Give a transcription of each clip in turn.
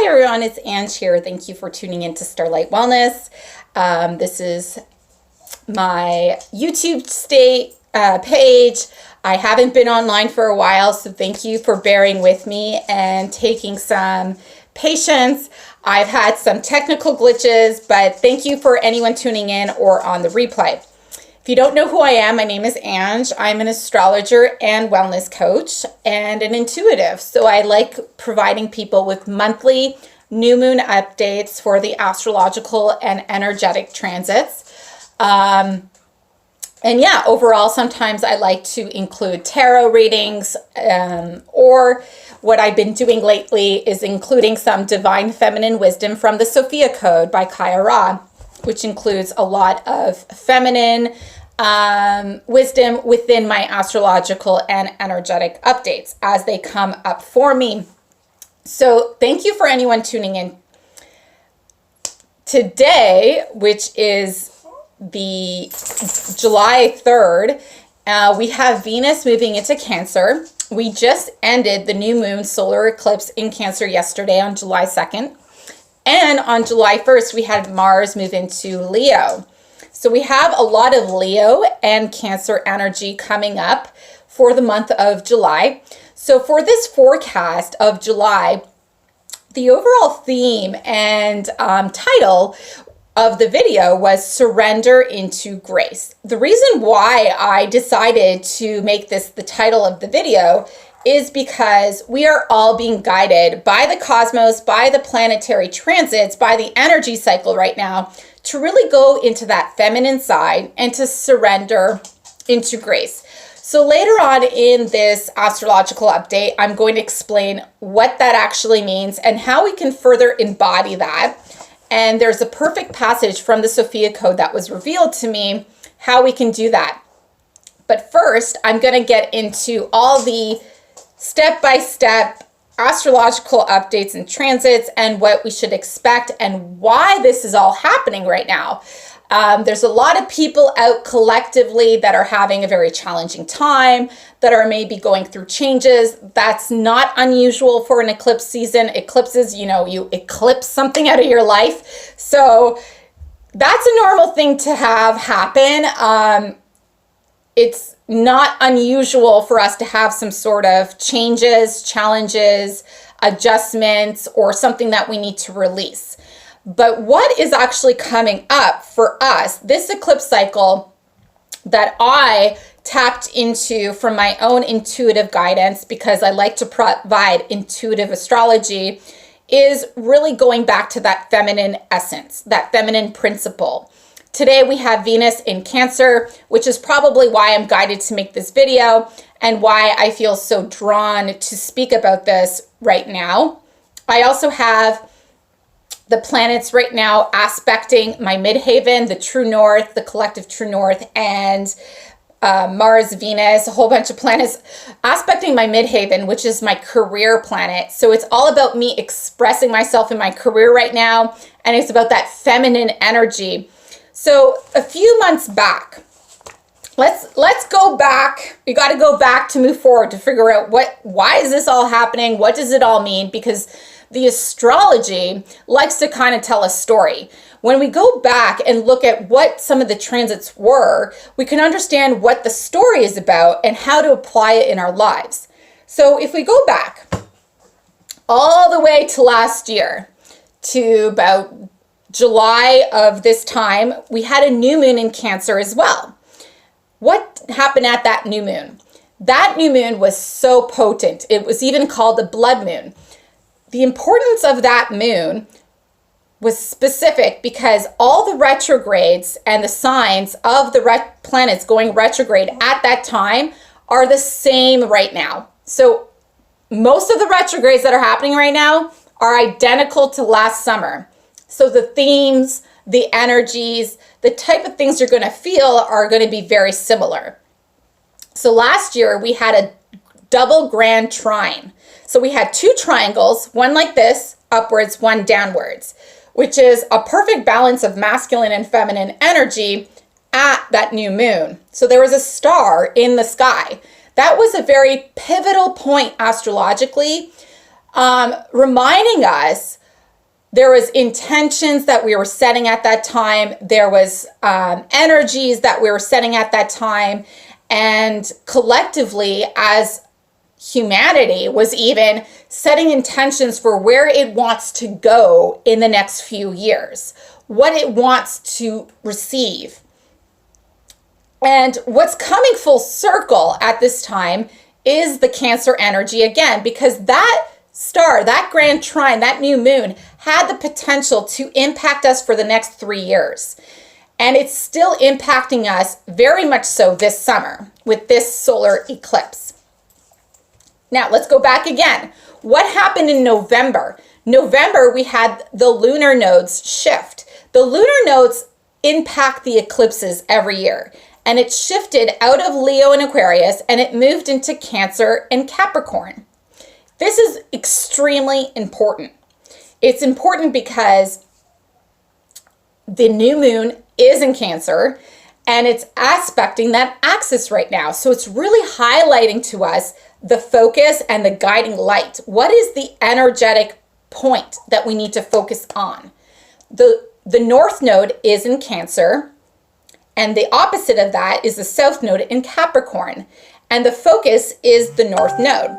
Hi everyone, it's Ange here. Thank you for tuning into Starlight Wellness. This is my YouTube page. I haven't been online for a while, so thank you for bearing with me and taking some patience. I've had some technical glitches, but thank you for anyone tuning in or on the replay. If you don't know who I am, my name is Ange. I'm an astrologer and wellness coach and an intuitive. So I like providing people with monthly new moon updates for the astrological and energetic transits. And yeah, overall, sometimes I like to include tarot readings, or what I've been doing lately is including some divine feminine wisdom from the Sophia Code by Chiron, which includes a lot of feminine wisdom within my astrological and energetic updates as they come up for me. So thank you for anyone tuning in today, which is the July 3rd. We have Venus moving into Cancer. We just ended the new moon solar eclipse in Cancer yesterday on July 2nd. And on July 1st, we had Mars move into Leo. So we have a lot of Leo and Cancer energy coming up for the month of July. So for this forecast of July, the overall theme and title of the video was Surrender into Grace. The reason why I decided to make this the title of the video is because we are all being guided by the cosmos, by the planetary transits, by the energy cycle right now to really go into that feminine side and to surrender into grace. So later on in this astrological update, I'm going to explain what that actually means and how we can further embody that. And there's a perfect passage from the Sophia Code that was revealed to me, how we can do that. But first, I'm going to get into all the step-by-step astrological updates and transits and what we should expect and why this is all happening right now. There's a lot of people out collectively that are having a very challenging time, that are maybe going through changes. That's not unusual for an eclipse season. Eclipses, you eclipse something out of your life. So that's a normal thing to have happen. It's not unusual for us to have some sort of changes, challenges, adjustments, or something that we need to release. But what is actually coming up for us, this eclipse cycle that I tapped into from my own intuitive guidance, because I like to provide intuitive astrology, is really going back to that feminine essence, that feminine principle. Today we have Venus in Cancer, which is probably why I'm guided to make this video and why I feel so drawn to speak about this right now. I also have the planets right now aspecting my midheaven, the true north, the collective true north, and Mars, Venus, a whole bunch of planets aspecting my midheaven, which is my career planet. So it's all about me expressing myself in my career right now, and it's about that feminine energy. So a few months back, let's go back. We got to go back to move forward to figure out why is this all happening? What does it all mean? Because the astrology likes to kind of tell a story. When we go back and look at what some of the transits were, we can understand what the story is about and how to apply it in our lives. So if we go back all the way to last year, to about July of this time, we had a new moon in Cancer as well. What happened at that new moon? That new moon was so potent. It was even called the blood moon. The importance of that moon was specific because all the retrogrades and the signs of the planets going retrograde at that time are the same right now. So most of the retrogrades that are happening right now are identical to last summer. So the themes, the energies, the type of things you're going to feel are going to be very similar. So last year we had a double grand trine. So we had two triangles, one like this, upwards, one downwards, which is a perfect balance of masculine and feminine energy at that new moon. So there was a star in the sky. That was a very pivotal point astrologically, reminding us There was intentions that we were setting at that time. There was energies that we were setting at that time. And collectively, as humanity, was even setting intentions for where it wants to go in the next few years, what it wants to receive. And what's coming full circle at this time is the Cancer energy again, because that star, that grand trine, that new moon had the potential to impact us for the next 3 years. And it's still impacting us very much so this summer with this solar eclipse. Now, let's go back again. What happened in November? November, we had the lunar nodes shift. The lunar nodes impact the eclipses every year. And it shifted out of Leo and Aquarius, and it moved into Cancer and Capricorn. This is extremely important. It's important because the new moon is in Cancer, and it's aspecting that axis right now. So it's really highlighting to us the focus and the guiding light. What is the energetic point that we need to focus on? The North Node is in Cancer, and the opposite of that is the South Node in Capricorn. And the focus is the North Node.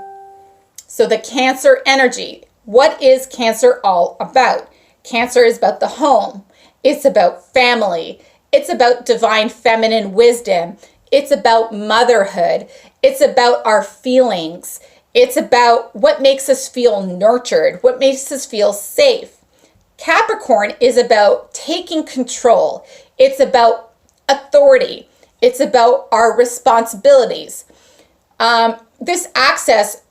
So the Cancer energy. What is Cancer all about? Cancer is about the home. It's about family. It's about divine feminine wisdom. It's about motherhood. It's about our feelings. It's about what makes us feel nurtured, what makes us feel safe. Capricorn is about taking control. It's about authority. It's about our responsibilities. This axis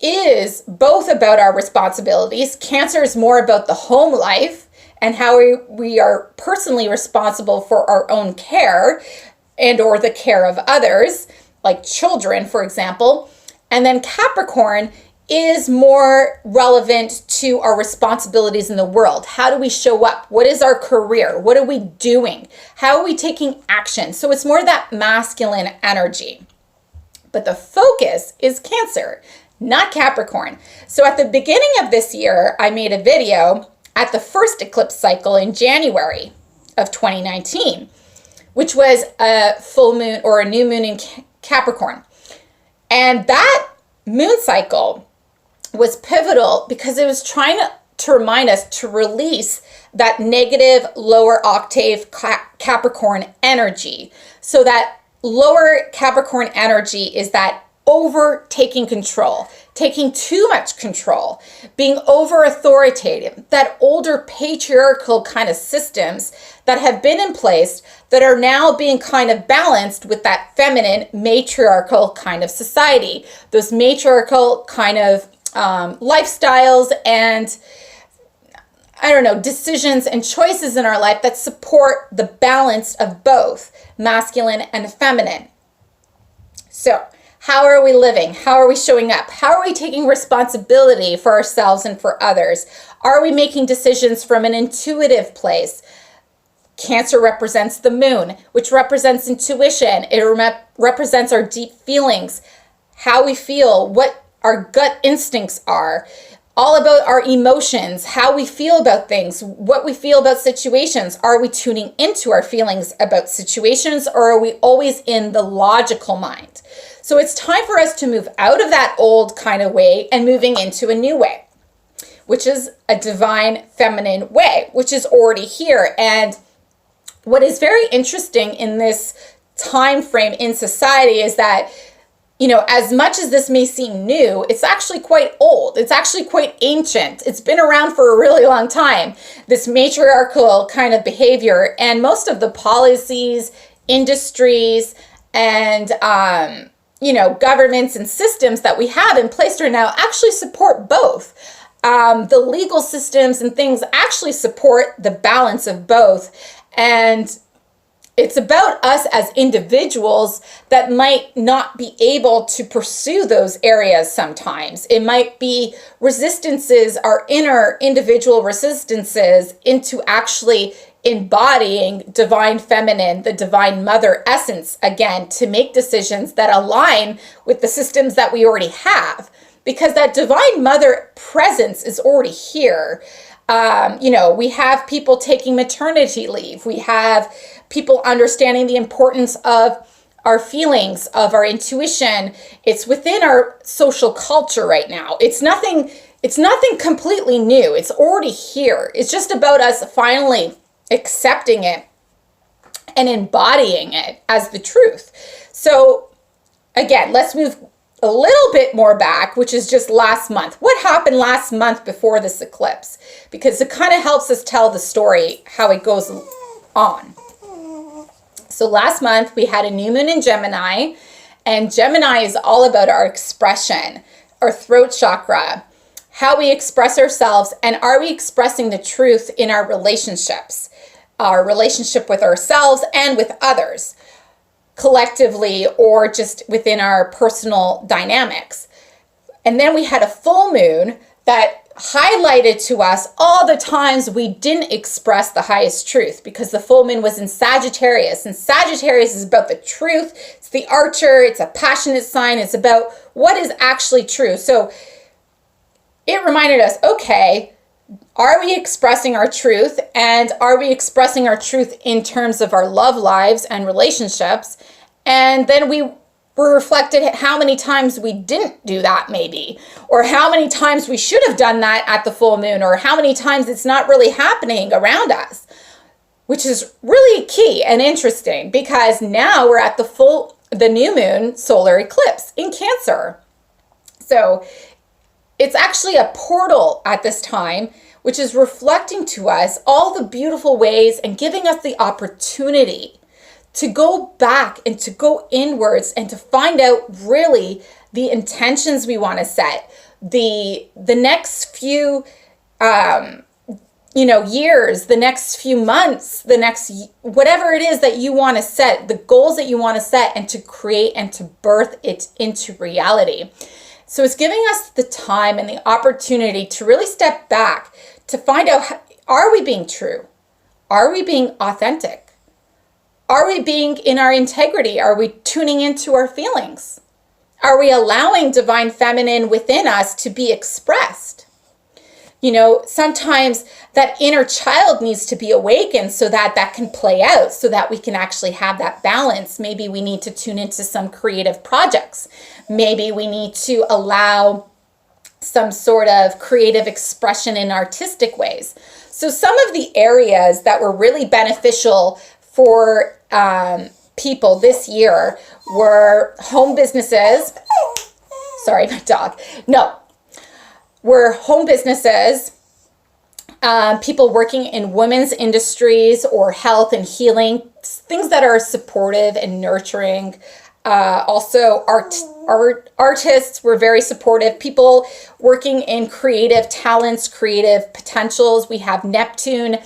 is both about our responsibilities. Cancer is more about the home life and how we are personally responsible for our own care and or the care of others, like children, for example. And then Capricorn is more relevant to our responsibilities in the world. How do we show up? What is our career? What are we doing? How are we taking action? So it's more that masculine energy. But the focus is Cancer, not Capricorn. So at the beginning of this year, I made a video at the first eclipse cycle in January of 2019, which was a full moon or a new moon in Capricorn. And that moon cycle was pivotal because it was trying to remind us to release that negative lower octave Capricorn energy. So that lower Capricorn energy is that overtaking control, taking too much control, being over authoritative, that older patriarchal kind of systems that have been in place that are now being kind of balanced with that feminine matriarchal kind of society, those matriarchal kind of lifestyles and decisions and choices in our life that support the balance of both masculine and feminine. So how are we living? How are we showing up? How are we taking responsibility for ourselves and for others? Are we making decisions from an intuitive place? Cancer represents the moon, which represents intuition. It represents our deep feelings, how we feel, what our gut instincts are, all about our emotions, how we feel about things, what we feel about situations. Are we tuning into our feelings about situations, or are we always in the logical mind? So it's time for us to move out of that old kind of way and moving into a new way, which is a divine feminine way, which is already here. And what is very interesting in this time frame in society is that, as much as this may seem new, it's actually quite old. It's actually quite ancient. It's been around for a really long time, this matriarchal kind of behavior. And most of the policies, industries, and governments and systems that we have in place right now actually support both. The legal systems and things actually support the balance of both. And it's about us as individuals that might not be able to pursue those areas sometimes. It might be resistances, our inner individual resistances into actually embodying divine feminine, the divine mother essence, again, to make decisions that align with the systems that we already have. Because that divine mother presence is already here. We have people taking maternity leave. We have people understanding the importance of our feelings, of our intuition. It's within our social culture right now. It's nothing completely new. It's already here. It's just about us finally accepting it and embodying it as the truth. So again, let's move a little bit more back, which is just last month. What happened last month before this eclipse? Because it kind of helps us tell the story, how it goes on. So last month we had a new moon in Gemini, and Gemini is all about our expression, our throat chakra, how we express ourselves, and are we expressing the truth in our relationships, our relationship with ourselves and with others, collectively or just within our personal dynamics. And then we had a full moon that highlighted to us all the times we didn't express the highest truth, because the full moon was in Sagittarius, and Sagittarius is about the truth. It's the archer. It's a passionate sign. It's about what is actually true. So it reminded us, okay, are we expressing our truth? And are we expressing our truth in terms of our love lives and relationships? And then we were reflected how many times we didn't do that, maybe, or how many times we should have done that at the full moon, or how many times it's not really happening around us, which is really key and interesting, because now we're at the new moon solar eclipse in Cancer. So it's actually a portal at this time, which is reflecting to us all the beautiful ways and giving us the opportunity to go back and to go inwards and to find out really the intentions we want to set, the next few years, the next few months, the next whatever it is that you want to set, the goals that you want to set, and to create and to birth it into reality. So it's giving us the time and the opportunity to really step back to find out, are we being true? Are we being authentic? Are we being in our integrity? Are we tuning into our feelings? Are we allowing divine feminine within us to be expressed? Sometimes that inner child needs to be awakened so that that can play out, so that we can actually have that balance. Maybe we need to tune into some creative projects. Maybe we need to allow some sort of creative expression in artistic ways. So some of the areas that were really beneficial for people this year were home businesses. Sorry, my dog. No. Were home businesses, people working in women's industries or health and healing, things that are supportive and nurturing. Also, artists were very supportive. People working in creative talents, creative potentials. We have Neptune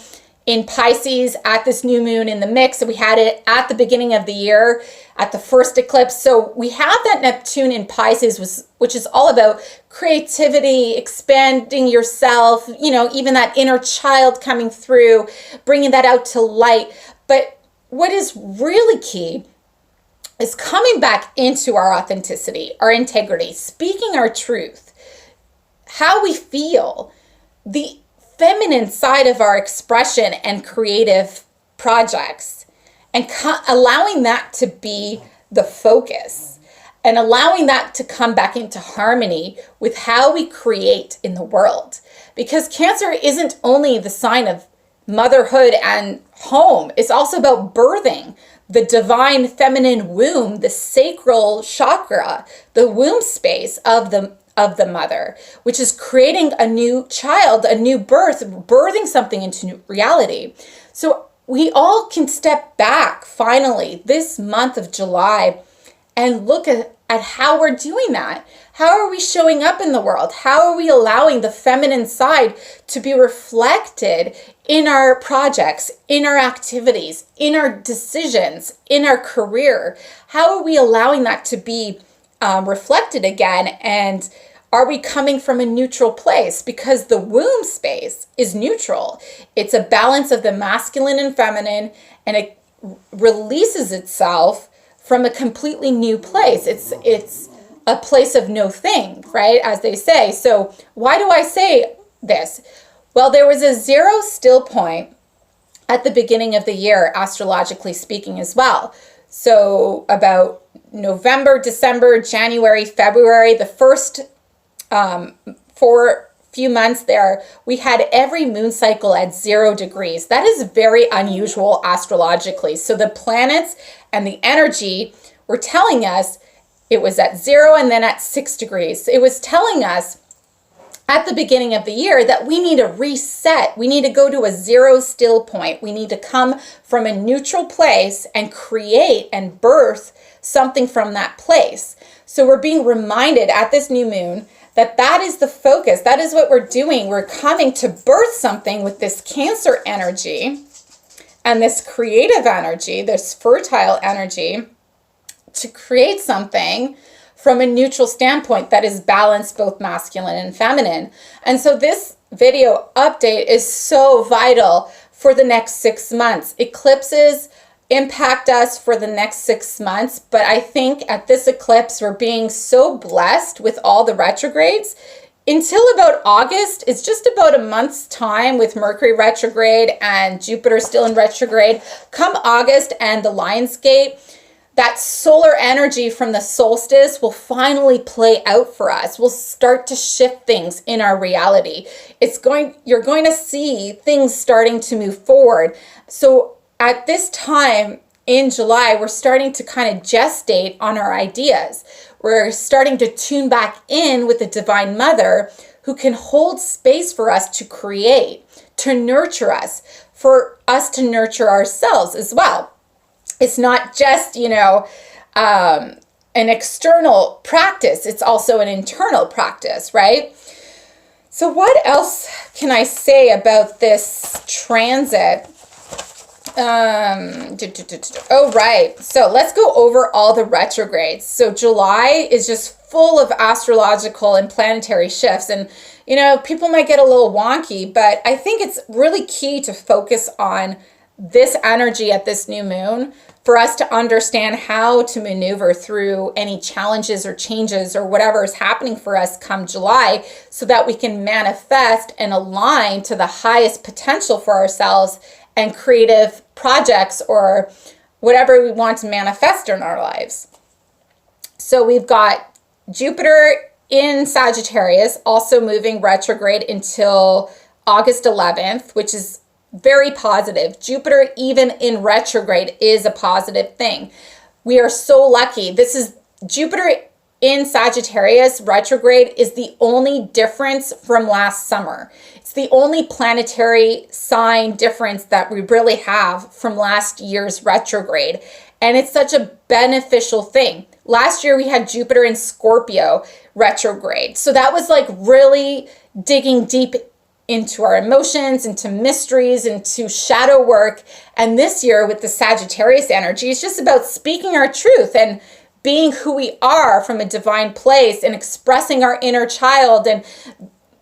in Pisces at this new moon in the mix. We had it at the beginning of the year at the first eclipse. So we have that Neptune in Pisces, which is all about creativity, expanding yourself, even that inner child coming through, bringing that out to light. But what is really key is coming back into our authenticity, our integrity, speaking our truth, how we feel, the feminine side of our expression and creative projects, and allowing that to be the focus, and allowing that to come back into harmony with how we create in the world. Because Cancer isn't only the sign of motherhood and home, it's also about birthing, the divine feminine womb, the sacral chakra, the womb space of the mother, which is creating a new child, a new birth, birthing something into reality. So we all can step back finally this month of July and look at how we're doing that. How are we showing up in the world? How are we allowing the feminine side to be reflected in our projects, in our activities, in our decisions, in our career? How are we allowing that to be reflected again? And are we coming from a neutral place? Because the womb space is neutral. It's a balance of the masculine and feminine, and it releases itself from a completely new place. It's a place of no thing, right? As they say. So why do I say this? Well, there was a zero still point at the beginning of the year, astrologically speaking, as well. So about November, December, January, February, the first 4 few months there, we had every moon cycle at 0 degrees. That is very unusual astrologically. So the planets and the energy were telling us it was at 0 and then at 6 degrees. It was telling us at the beginning of the year that we need a reset. We need to go to a 0 still point. We need to come from a neutral place and create and birth something from that place. So we're being reminded at this new moon that that is the focus. That is what we're doing. We're coming to birth something with this Cancer energy and this creative energy, this fertile energy, to create something from a neutral standpoint that is balanced, both masculine and feminine. And so this video update is so vital for the next 6 months. Eclipses impact us for the next 6 months, but I think at this eclipse, we're being so blessed with all the retrogrades. Until about August, it's just about a month's time with Mercury retrograde and Jupiter still in retrograde. Come August and the Lionsgate, that solar energy from the solstice will finally play out for us. We'll start to shift things in our reality. You're going to see things starting to move forward. So at this time in July, we're starting to kind of gestate on our ideas. We're starting to tune back in with the Divine Mother who can hold space for us to create, to nurture us, for us to nurture ourselves as well. It's not just, an external practice. It's also an internal practice, right? So what else can I say about this transit? Oh, right. So let's go over all the retrogrades. So July is just full of astrological and planetary shifts. And, people might get a little wonky, but I think it's really key to focus on this energy at this new moon for us to understand how to maneuver through any challenges or changes or whatever is happening for us come July, so that we can manifest and align to the highest potential for ourselves and creative projects or whatever we want to manifest in our lives. So we've got Jupiter in Sagittarius also moving retrograde until August 11th, which is very positive. Jupiter, even in retrograde, is a positive thing. We are so lucky. This is Jupiter in Sagittarius retrograde is the only difference from last summer. It's the only planetary sign difference that we really have from last year's retrograde. And it's such a beneficial thing. Last year we had Jupiter in Scorpio retrograde. So that was like really digging deep into our emotions, into mysteries, into shadow work. And this year with the Sagittarius energy, it's just about speaking our truth and being who we are from a divine place and expressing our inner child and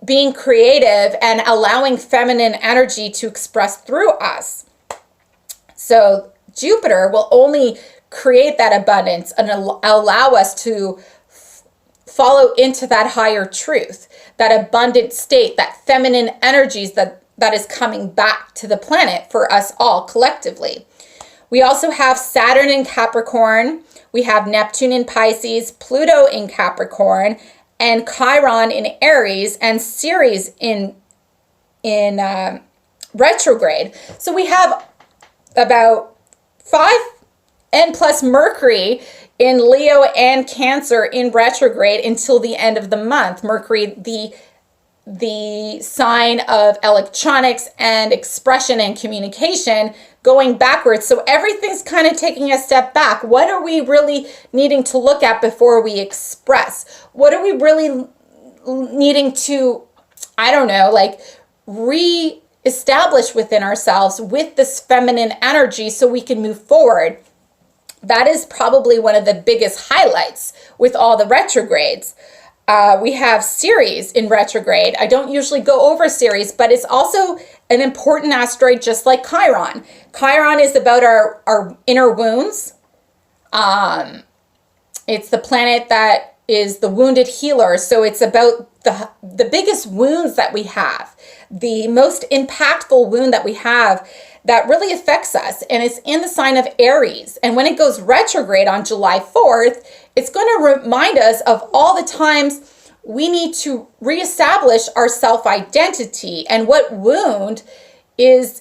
being creative and allowing feminine energy to express through us. So Jupiter will only create that abundance and allow us to follow into that higher truth, that abundant state, that feminine energies that is coming back to the planet for us all collectively. We also have Saturn in Capricorn. We have Neptune in Pisces, Pluto in Capricorn, and Chiron in Aries, and Ceres in retrograde. So we have about 5 and plus Mercury in Leo and Cancer in retrograde until the end of the month. Mercury, the sign of electronics and expression and communication, going backwards. So everything's kind of taking a step back. What are we really needing to look at before we express? What are we really needing to, re-establish within ourselves with this feminine energy so we can move forward? That is probably one of the biggest highlights with all the retrogrades. We have Ceres in retrograde. I don't usually go over Ceres, but it's also an important asteroid just like Chiron. Chiron is about our inner wounds. It's the planet that is the wounded healer. So it's about the biggest wounds that we have, the most impactful wound that we have that really affects us. And it's in the sign of Aries. And when it goes retrograde on July 4th, it's going to remind us of all the times we need to reestablish our self-identity and what wound within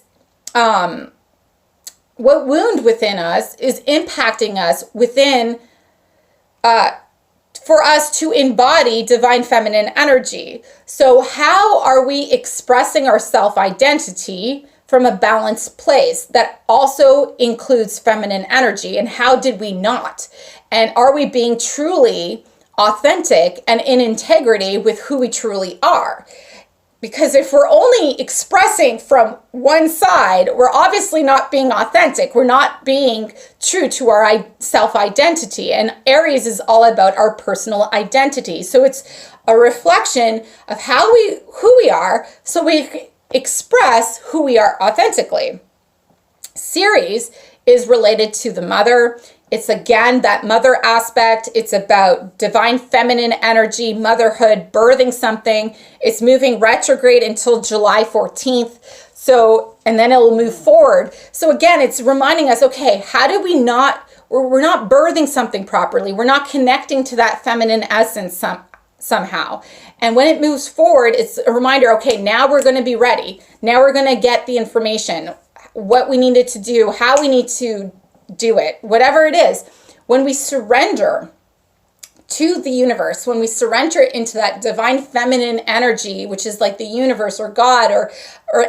us is impacting us within for us to embody divine feminine energy. So how are we expressing our self-identity from a balanced place that also includes feminine energy? And how did we not? And are we being truly authentic and in integrity with who we truly are? Because if we're only expressing from one side, we're obviously not being authentic. We're not being true to our self-identity. And Aries is all about our personal identity. So it's a reflection of who we are, so we express who we are authentically. Ceres is related to the mother. It's again that mother aspect. It's about divine feminine energy, motherhood, birthing something. It's moving retrograde until July 14th. So, and then it will move forward. So again, it's reminding us, okay, how do we we're not birthing something properly. We're not connecting to that feminine essence somehow. And when it moves forward, it's a reminder, okay, now we're going to be ready. Now we're going to get the information, what we needed to do, how we need to do it, whatever it is. When we surrender to the universe, when we surrender into that divine feminine energy, which is like the universe or God or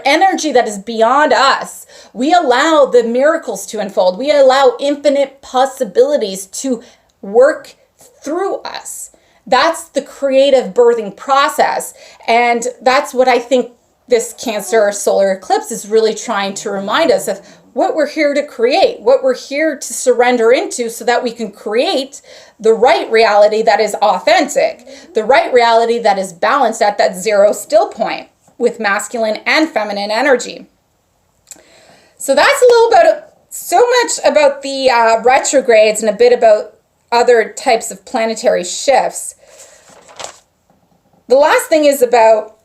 energy that is beyond us, we allow the miracles to unfold. We allow infinite possibilities to work through us. That's the creative birthing process. And that's what I think this Cancer solar eclipse is really trying to remind us of, what we're here to create, what we're here to surrender into, so that we can create the right reality that is authentic, the right reality that is balanced at that zero still point with masculine and feminine energy. So that's a little bit, so much about the retrogrades and a bit about other types of planetary shifts. The last thing is about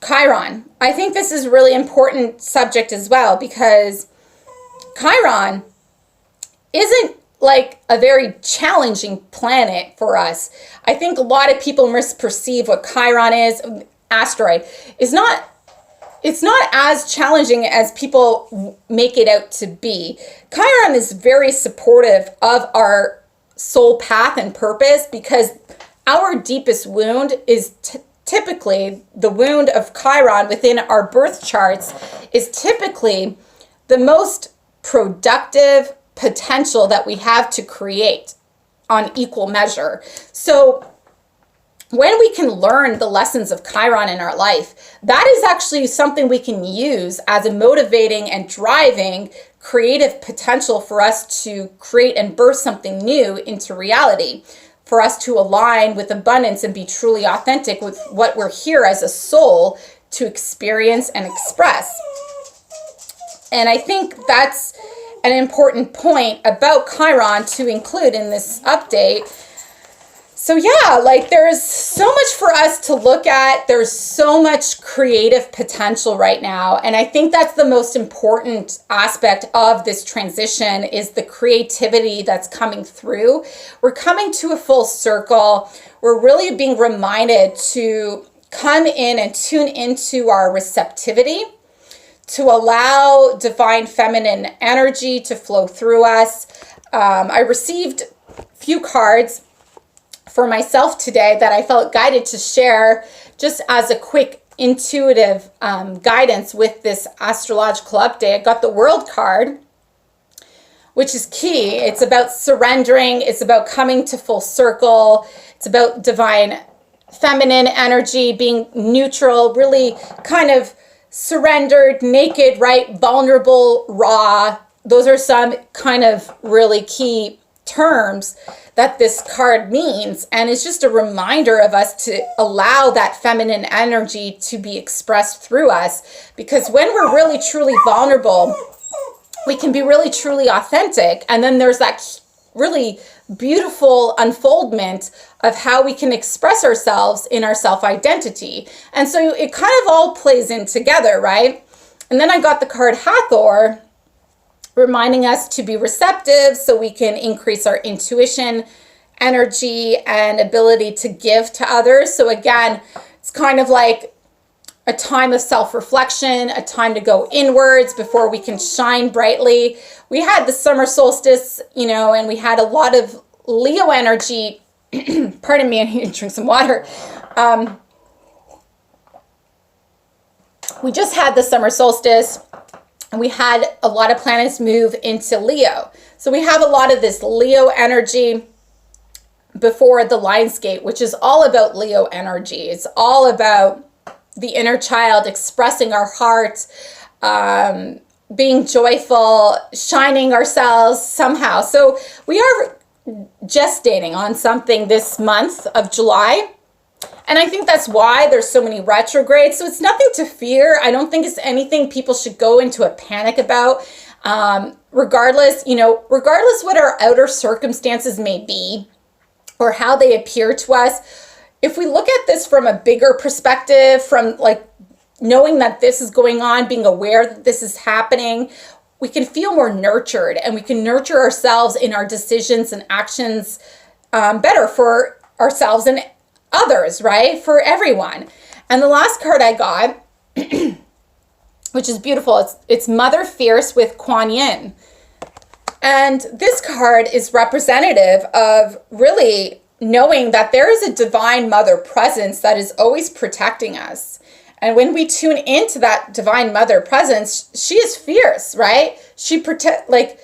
Chiron. I think this is a really important subject as well, because Chiron isn't like a very challenging planet for us. I think a lot of people misperceive what Chiron is. Asteroid is not, it's not as challenging as people make it out to be. Chiron is very supportive of our soul path and purpose, because our deepest wound is typically the wound of Chiron within our birth charts is typically the most productive potential that we have to create on equal measure. So when we can learn the lessons of Chiron in our life, that is actually something we can use as a motivating and driving creative potential for us to create and birth something new into reality, for us to align with abundance and be truly authentic with what we're here as a soul to experience and express. And I think that's an important point about Chiron to include in this update. So yeah, like there's so much for us to look at. There's so much creative potential right now. And I think that's the most important aspect of this transition, is the creativity that's coming through. We're coming to a full circle. We're really being reminded to come in and tune into our receptivity, to allow divine feminine energy to flow through us. I received a few cards for myself today that I felt guided to share just as a quick intuitive guidance with this astrological update. I got the World card, which is key. It's about surrendering. It's about coming to full circle. It's about divine feminine energy, being neutral, really kind of surrendered, naked, right? Vulnerable, raw. Those are some kind of really key terms that this card means. And it's just a reminder of us to allow that feminine energy to be expressed through us, because when we're really truly vulnerable, we can be really truly authentic. And then there's that really beautiful unfoldment of how we can express ourselves in our self-identity. And so it kind of all plays in together, right? And then I got the card Hathor, reminding us to be receptive so we can increase our intuition, energy, and ability to give to others. So again, it's kind of like a time of self-reflection, a time to go inwards before we can shine brightly. We had the summer solstice, and we had a lot of Leo energy. Pardon me, I need to drink some water. We just had the summer solstice, and we had a lot of planets move into Leo. So we have a lot of this Leo energy before the Lionsgate, which is all about Leo energy. It's all about the inner child, expressing our heart, being joyful, shining ourselves somehow. So we are gestating on something this month of July. And I think that's why there's so many retrogrades. So it's nothing to fear. I don't think it's anything people should go into a panic about. Regardless what our outer circumstances may be or how they appear to us, if we look at this from a bigger perspective, from like knowing that this is going on, being aware that this is happening, we can feel more nurtured, and we can nurture ourselves in our decisions and actions better for ourselves and others, right? For everyone. And the last card I got, which is beautiful, it's Mother Fierce with Kuan Yin. And this card is representative of really knowing that there is a divine mother presence that is always protecting us. And when we tune into that divine mother presence, she is fierce, right? She like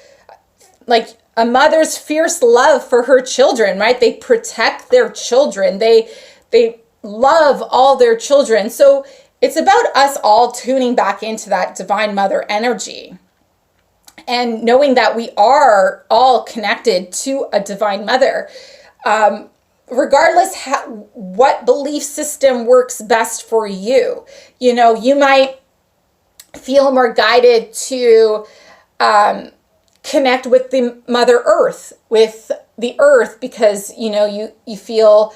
a mother's fierce love for her children, right? They protect their children. They love all their children. So it's about us all tuning back into that divine mother energy and knowing that we are all connected to a divine mother. Regardless what belief system works best for you. You might feel more guided to connect with the Mother Earth, with the earth, because you feel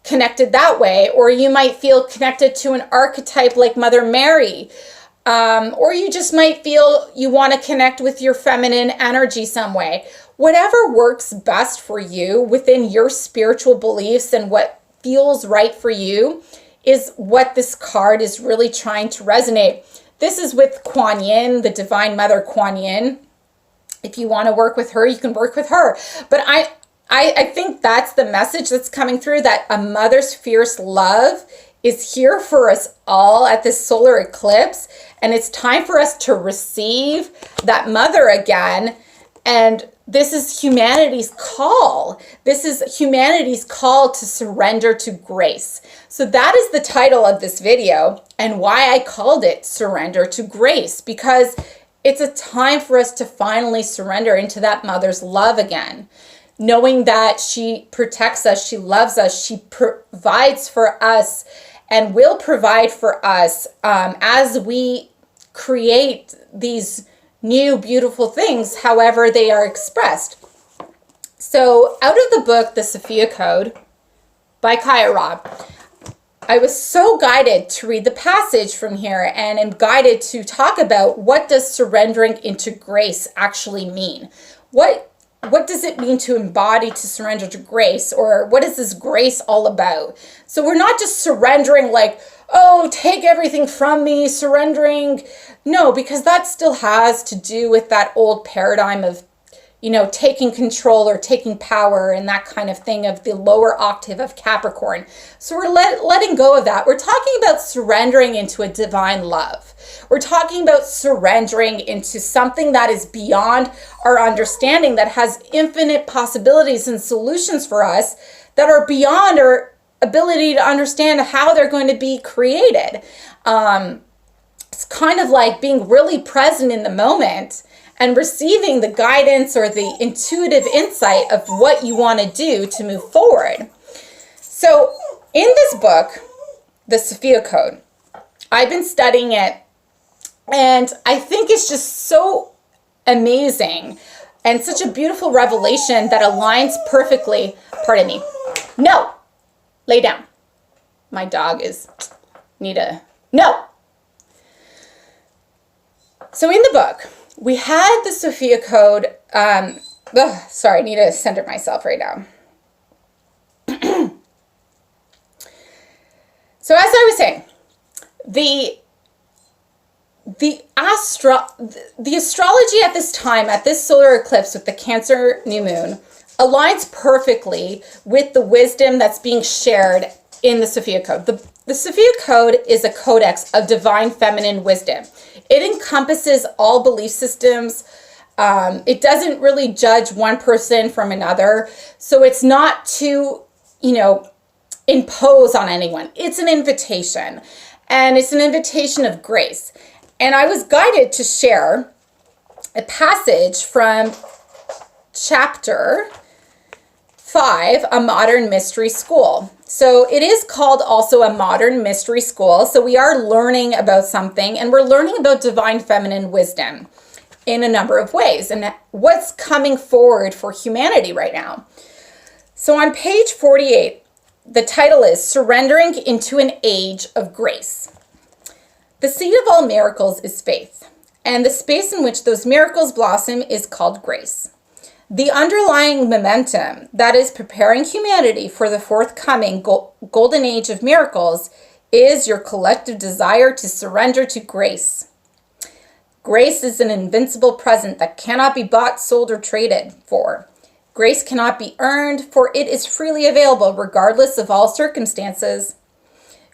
connected that way, or you might feel connected to an archetype like Mother Mary, or you just might feel you want to connect with your feminine energy some way. Whatever works best for you within your spiritual beliefs and what feels right for you is what this card is really trying to resonate. This is with Kuan Yin, the Divine Mother Kuan Yin. If you want to work with her, you can work with her. But I think that's the message that's coming through, that a mother's fierce love is here for us all at this solar eclipse. And it's time for us to receive that mother again. And this is humanity's call. This is humanity's call to surrender to grace. So that is the title of this video, and why I called it Surrender to Grace, because it's a time for us to finally surrender into that mother's love again, knowing that she protects us, she loves us, she provides for us, and will provide for us as we create these new beautiful things, however they are expressed. So out of the book, The Sophia Code by Kaya Robb, I was so guided to read the passage from here, and am guided to talk about what does surrendering into grace actually mean? What does it mean to embody, to surrender to grace? Or what is this grace all about? So we're not just surrendering like, oh, take everything from me, surrendering. No, because that still has to do with that old paradigm of, taking control or taking power and that kind of thing of the lower octave of Capricorn. So we're letting go of that. We're talking about surrendering into a divine love. We're talking about surrendering into something that is beyond our understanding, that has infinite possibilities and solutions for us that are beyond our ability to understand how they're going to be created. It's kind of like being really present in the moment and receiving the guidance or the intuitive insight of what you want to do to move forward. So in this book, The Sophia Code, I've been studying it, and I think it's just so amazing and such a beautiful revelation that aligns perfectly. Pardon me. No, lay down. My dog is, no. So in the book, we had the Sophia Code. Sorry, I need to center myself right now. So as I was saying, the astrology at this time, at this solar eclipse with the Cancer new moon, aligns perfectly with the wisdom that's being shared in the Sophia Code. The Sophia Code is a codex of divine feminine wisdom. It encompasses all belief systems. It doesn't really judge one person from another. So it's not to, impose on anyone. It's an invitation. And it's an invitation of grace. And I was guided to share a passage from chapter 5, A Modern Mystery School. So it is called also a modern mystery school. So we are learning about something, and we're learning about divine feminine wisdom in a number of ways and what's coming forward for humanity right now. So on page 48, the title is Surrendering into an Age of Grace. The seed of all miracles is faith, and the space in which those miracles blossom is called grace. The underlying momentum that is preparing humanity for the forthcoming golden age of miracles is your collective desire to surrender to grace. Grace is an invincible present that cannot be bought, sold, or traded for. Grace cannot be earned, for it is freely available regardless of all circumstances.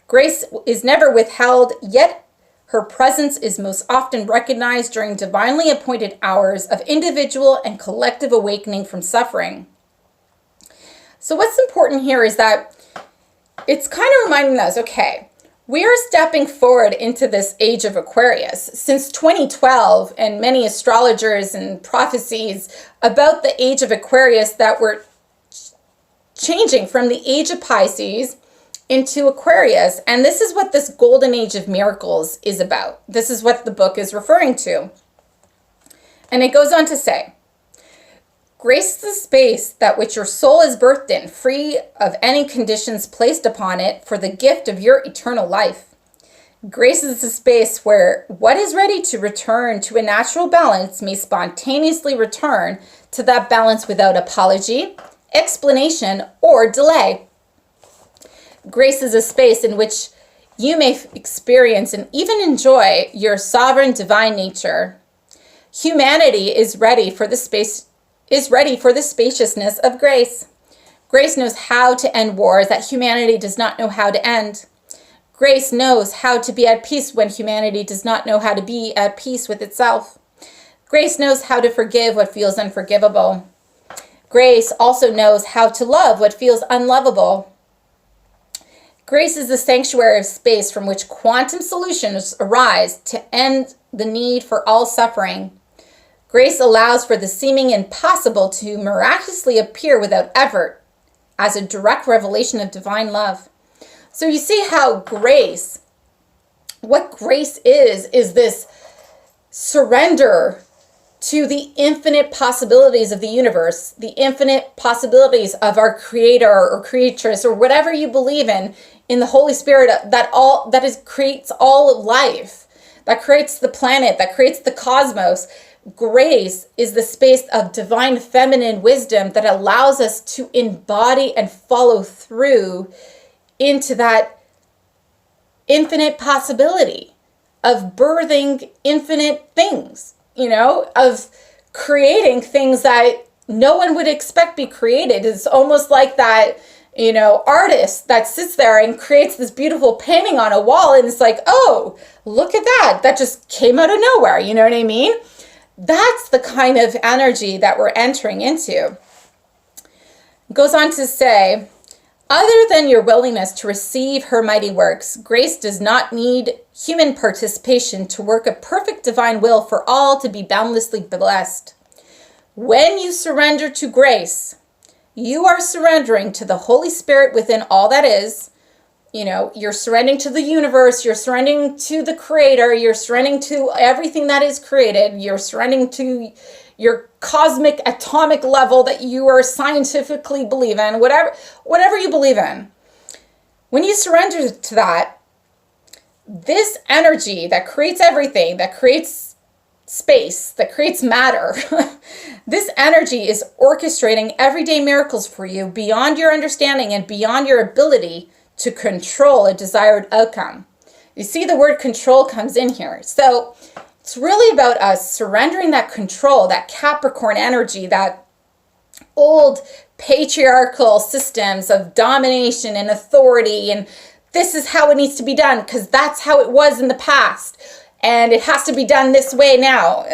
Grace is never withheld, yet her presence is most often recognized during divinely appointed hours of individual and collective awakening from suffering. So what's important here is that it's kind of reminding us, okay, we are stepping forward into this age of Aquarius. Since 2012, and many astrologers and prophecies about the age of Aquarius that were changing from the age of Pisces into Aquarius. And this is what this golden age of miracles is about. This is what the book is referring to. And it goes on to say, grace is the space that which your soul is birthed in, free of any conditions placed upon it for the gift of your eternal life. Grace is the space where what is ready to return to a natural balance may spontaneously return to that balance without apology, explanation, or delay. Grace is a space in which you may experience and even enjoy your sovereign divine nature. Humanity is ready for the spaciousness of grace. Grace knows how to end wars that humanity does not know how to end. Grace knows how to be at peace when humanity does not know how to be at peace with itself. Grace knows how to forgive what feels unforgivable. Grace also knows how to love what feels unlovable. Grace is the sanctuary of space from which quantum solutions arise to end the need for all suffering. Grace allows for the seeming impossible to miraculously appear without effort as a direct revelation of divine love. So you see how grace, what grace is this surrender to the infinite possibilities of the universe, the infinite possibilities of our creator or creatress or whatever you believe in the Holy Spirit creates all of life, that creates the planet, that creates the cosmos. Grace is the space of divine feminine wisdom that allows us to embody and follow through into that infinite possibility of birthing infinite things, of creating things that no one would expect be created. It's almost like that, artist that sits there and creates this beautiful painting on a wall, and it's like, oh, look at that. That just came out of nowhere. You know what I mean? That's the kind of energy that we're entering into. It goes on to say, other than your willingness to receive her mighty works, grace does not need human participation to work a perfect divine will for all to be boundlessly blessed. When you surrender to grace, you are surrendering to the Holy Spirit within all that is. You're surrendering to the universe, you're surrendering to the creator, you're surrendering to everything that is created, you're surrendering to your cosmic atomic level that you are scientifically believe in, whatever you believe in. When you surrender to that, this energy that creates everything, that creates space, that creates matter, this energy is orchestrating everyday miracles for you beyond your understanding and beyond your ability to control a desired outcome. You see, the word control comes in here. So it's really about us surrendering that control, that Capricorn energy, that old patriarchal systems of domination and authority, and this is how it needs to be done because that's how it was in the past, and it has to be done this way now.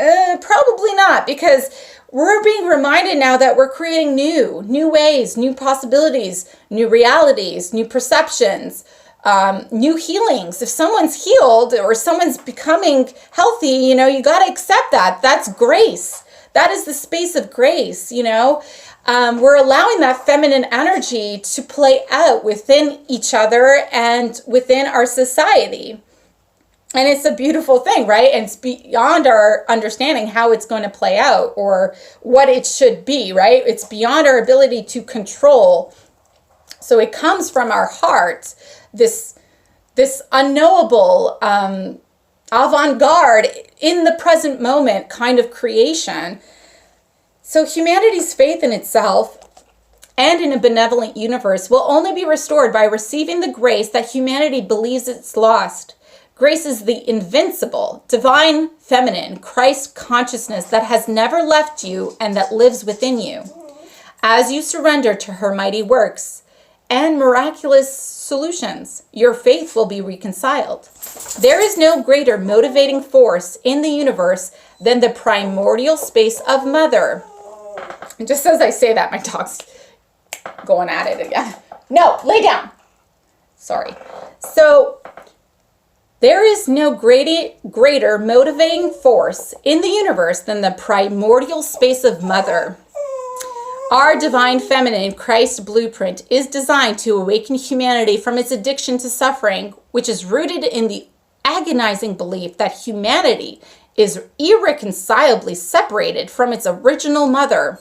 Probably not, because we're being reminded now that we're creating new ways, new possibilities, new realities, new perceptions, new healings. If someone's healed or someone's becoming healthy, you got to accept that. That's grace. That is the space of grace, We're allowing that feminine energy to play out within each other and within our society. And it's a beautiful thing, right? And it's beyond our understanding how it's going to play out or what it should be, right? It's beyond our ability to control. So it comes from our heart, this unknowable, avant-garde, in the present moment kind of creation. So humanity's faith in itself and in a benevolent universe will only be restored by receiving the grace that humanity believes it's lost. Grace is the invincible, divine, feminine, Christ consciousness that has never left you and that lives within you. As you surrender to her mighty works and miraculous solutions, your faith will be reconciled. There is no greater motivating force in the universe than the primordial space of Mother. And just as I say that, my dog's going at it again. No, lay down. Sorry. So there is no greater motivating force in the universe than the primordial space of Mother. Our divine feminine Christ blueprint is designed to awaken humanity from its addiction to suffering, which is rooted in the agonizing belief that humanity is irreconcilably separated from its original mother.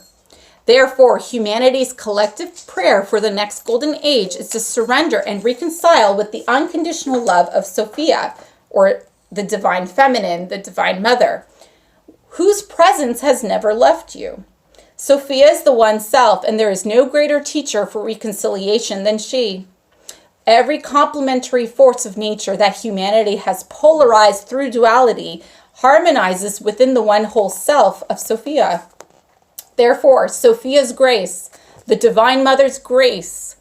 Therefore, humanity's collective prayer for the next golden age is to surrender and reconcile with the unconditional love of Sophia, or the divine feminine, the divine mother, whose presence has never left you. Sophia is the one self, and there is no greater teacher for reconciliation than she. Every complementary force of nature that humanity has polarized through duality harmonizes within the one whole self of Sophia. Therefore, Sophia's grace, the Divine Mother's grace,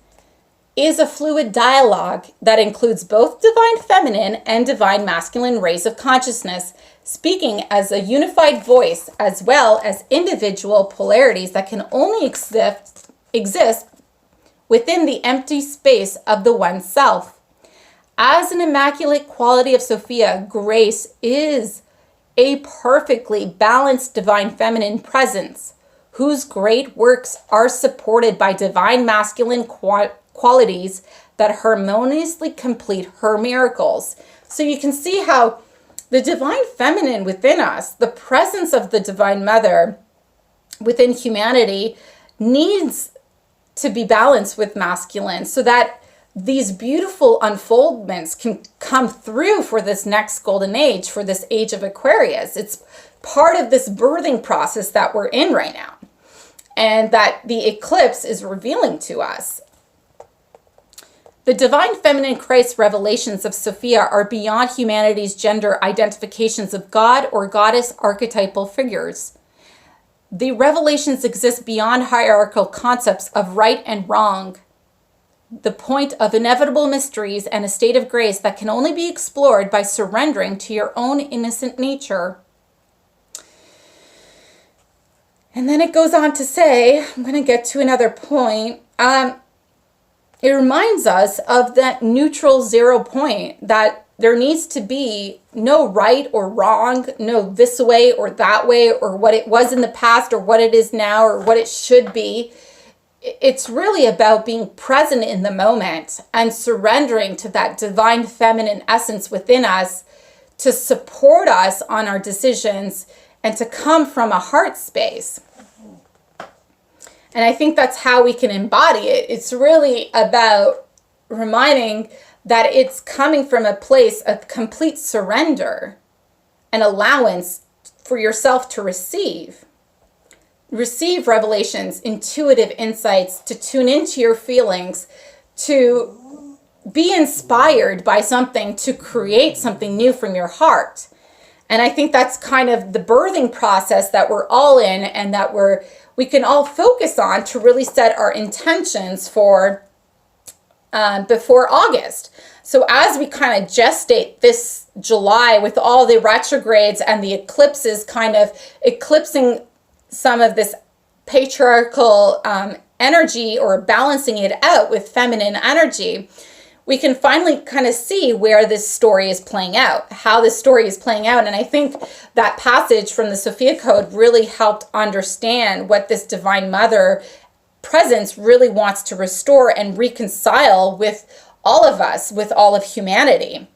is a fluid dialogue that includes both divine feminine and divine masculine rays of consciousness, speaking as a unified voice, as well as individual polarities that can only exist within the empty space of the one self. As an immaculate quality of Sophia, grace is a perfectly balanced divine feminine presence, whose great works are supported by divine masculine qualities that harmoniously complete her miracles. So you can see how the divine feminine within us, the presence of the divine mother within humanity, needs to be balanced with masculine so that these beautiful unfoldments can come through for this next golden age, for this age of Aquarius. It's part of this birthing process that we're in right now, and that the eclipse is revealing to us. The divine feminine Christ revelations of Sophia are beyond humanity's gender identifications of God or goddess archetypal figures. The revelations exist beyond hierarchical concepts of right and wrong, the point of inevitable mysteries and a state of grace that can only be explored by surrendering to your own innocent nature. And then it goes on to say, I'm going to get to another point. It reminds us of that neutral 0 point, that there needs to be no right or wrong, no this way or that way, or what it was in the past or what it is now or what it should be. It's really about being present in the moment and surrendering to that divine feminine essence within us to support us on our decisions and to come from a heart space. And I think that's how we can embody it. It's really about reminding that it's coming from a place of complete surrender and allowance for yourself to receive revelations, intuitive insights, to tune into your feelings, to be inspired by something, to create something new from your heart. And I think that's kind of the birthing process that we're all in, and that we can all focus on to really set our intentions for before August. So as we kind of gestate this July with all the retrogrades and the eclipses kind of eclipsing some of this patriarchal energy, or balancing it out with feminine energy, we can finally kind of see where this story is playing out, how this story is playing out. And I think that passage from the Sophia Code really helped understand what this Divine Mother presence really wants to restore and reconcile with all of us, with all of humanity.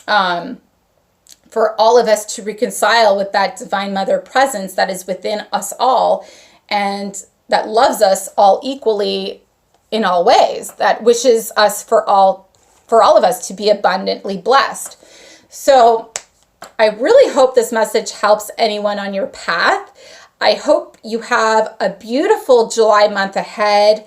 For all of us to reconcile with that Divine Mother presence that is within us all, and that loves us all equally in all ways, that wishes us for all of us to be abundantly blessed. So I really hope this message helps anyone on your path. I hope you have a beautiful July month ahead.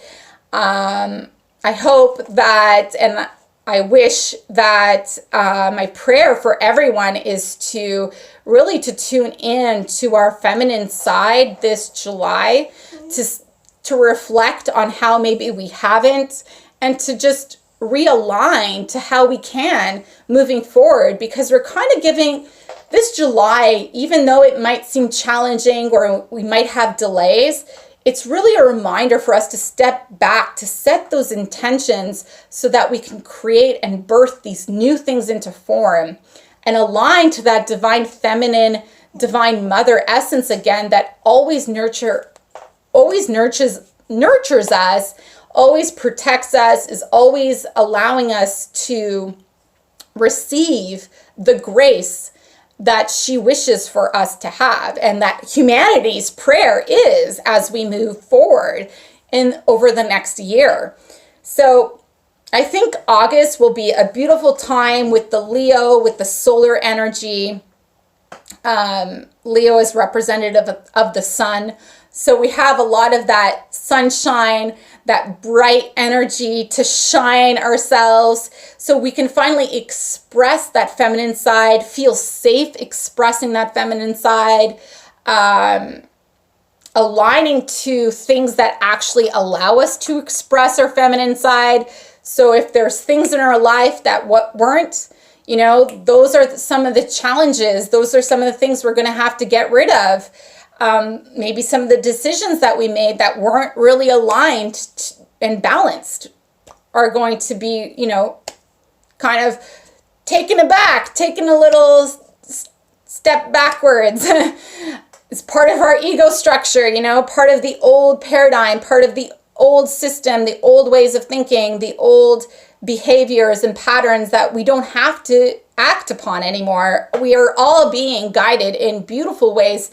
I hope that, and I wish that my prayer for everyone is to really to tune in to our feminine side this July, to reflect on how maybe we haven't, and to just realign to how we can moving forward, because we're kind of giving this July, even though it might seem challenging or we might have delays, it's really a reminder for us to step back, to set those intentions so that we can create and birth these new things into form and align to that divine feminine, Divine Mother essence again, that always nurtures us, always protects us, is always allowing us to receive the grace that she wishes for us to have, and that humanity's prayer is as we move forward over the next year. So I think August will be a beautiful time with the Leo, with the solar energy. Leo is representative of the sun. So we have a lot of that sunshine, that bright energy to shine ourselves, so we can finally express that feminine side, feel safe expressing that feminine side, aligning to things that actually allow us to express our feminine side. So if there's things in our life that weren't, those are some of the challenges. Those are some of the things we're going to have to get rid of. Maybe some of the decisions that we made that weren't really aligned and balanced are going to be, kind of taken aback, taken a little step backwards. It's part of our ego structure, part of the old paradigm, part of the old system, the old ways of thinking, the old behaviors and patterns that we don't have to act upon anymore. We are all being guided in beautiful ways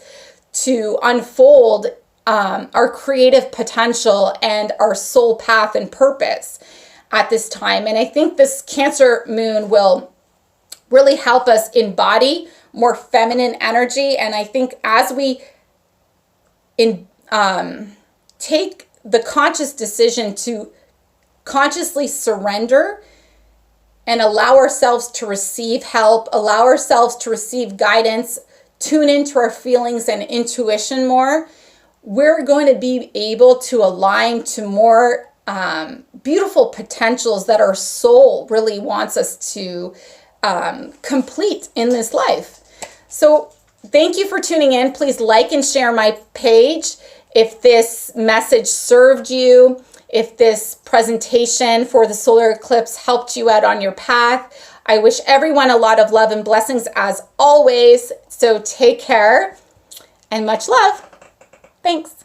to unfold our creative potential and our soul path and purpose at this time. And I think this Cancer moon will really help us embody more feminine energy. And I think as we take the conscious decision to consciously surrender and allow ourselves to receive help, allow ourselves to receive guidance, tune into our feelings and intuition more, we're going to be able to align to more beautiful potentials that our soul really wants us to complete in this life. So thank you for tuning in. Please like and share my page if this message served you, if this presentation for the solar eclipse helped you out on your path. I wish everyone a lot of love and blessings as always. So take care and much love. Thanks.